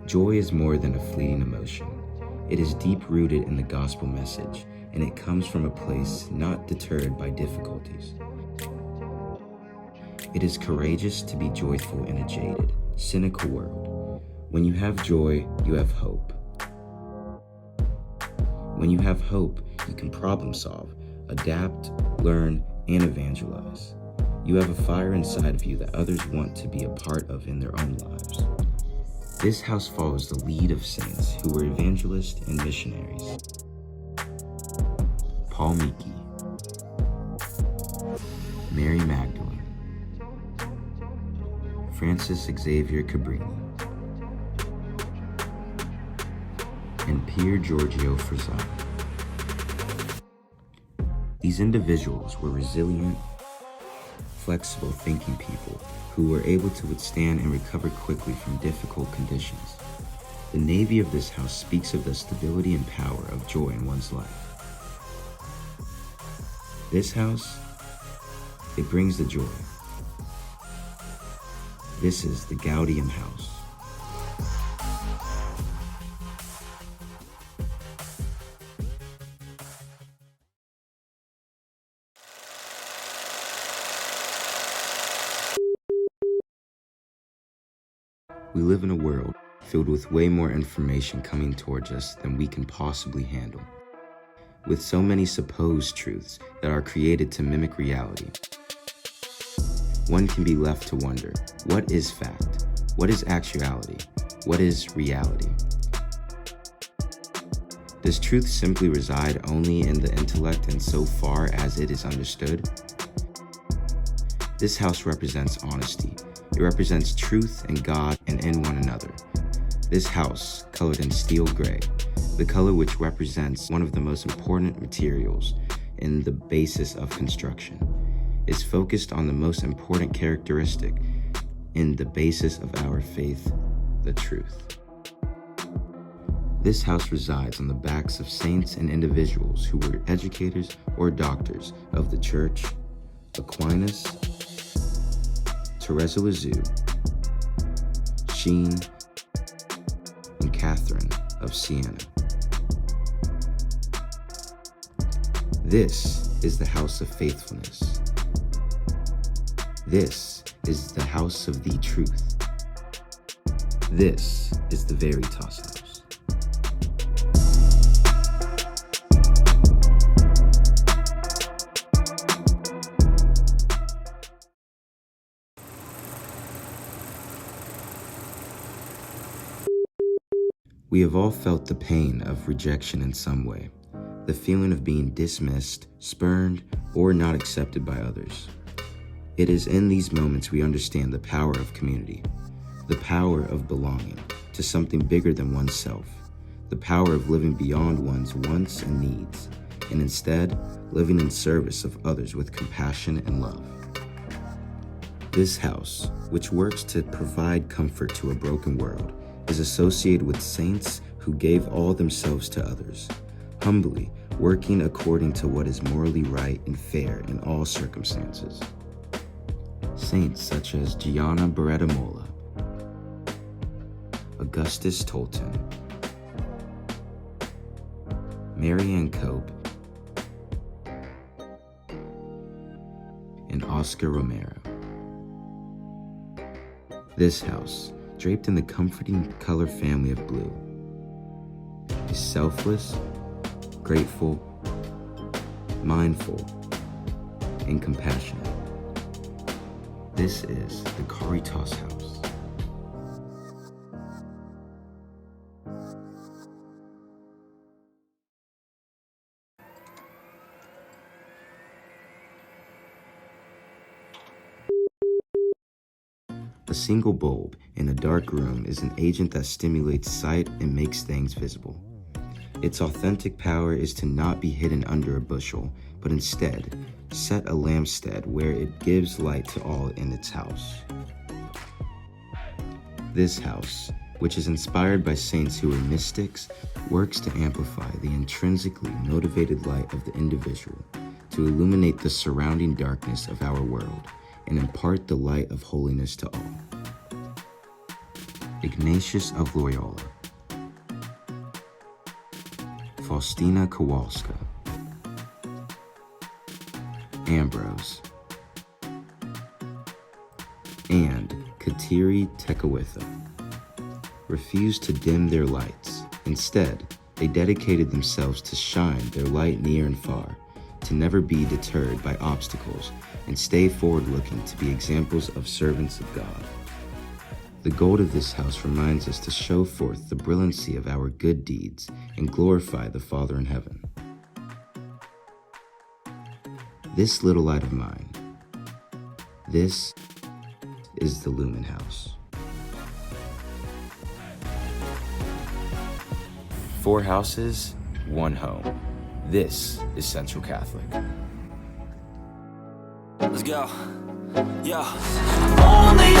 Joy is more than a fleeting emotion. It is deep-rooted in the gospel message, and it comes from a place not deterred by difficulties. It is courageous to be joyful in a jaded, cynical world. When you have joy, you have hope. When you have hope, you can problem solve, adapt, learn, and evangelize. You have a fire inside of you that others want to be a part of in their own lives. This house follows the lead of saints who were evangelists and missionaries. Paul Miki, Mary Magdalene, Francis Xavier Cabrini, and Pier Giorgio Frassati. These individuals were resilient, flexible thinking people who were able to withstand and recover quickly from difficult conditions. The navy of this house speaks of the stability and power of joy in one's life. This house, it brings the joy. This is the Gaudium House. We live in a world filled with way more information coming towards us than we can possibly handle. With so many supposed truths that are created to mimic reality, one can be left to wonder, what is fact? What is actuality? What is reality? Does truth simply reside only in the intellect and so far as it is understood? This house represents honesty. It represents truth in God and in one another. This house, colored in steel gray, the color which represents one of the most important materials in the basis of construction, is focused on the most important characteristic in the basis of our faith, the truth. This house resides on the backs of saints and individuals who were educators or doctors of the Church: Aquinas, Teresa Lisieux, Sheen, and Catherine of Siena. This is the house of faithfulness. This is the house of the truth. This is the Veritas house. We have all felt the pain of rejection in some way, the feeling of being dismissed, spurned, or not accepted by others. It is in these moments we understand the power of community, the power of belonging to something bigger than oneself, the power of living beyond one's wants and needs, and instead living in service of others with compassion and love. This house, which works to provide comfort to a broken world, is associated with saints who gave all themselves to others, humbly working according to what is morally right and fair in all circumstances. Saints such as Gianna Beretta Molla, Augustus Tolton, Marianne Cope, and Oscar Romero. This house, draped in the comforting color family of blue, is selfless, grateful, mindful, and compassionate. This is the Caritas house. A single bulb in a dark room is an agent that stimulates sight and makes things visible. Its authentic power is to not be hidden under a bushel, but instead set a lampstand where it gives light to all in its house. This house, which is inspired by saints who were mystics, works to amplify the intrinsically motivated light of the individual, to illuminate the surrounding darkness of our world, and impart the light of holiness to all. Ignatius of Loyola, Faustina Kowalska, Ambrose, and Kateri Tekakwitha refused to dim their lights. Instead, they dedicated themselves to shine their light near and far, to never be deterred by obstacles, and stay forward-looking to be examples of servants of God. The gold of this house reminds us to show forth the brilliancy of our good deeds and glorify the Father in heaven. This little light of mine, this is the Lumen House. 4 houses, 1 home. This is Central Catholic. Let's go. Yo. Only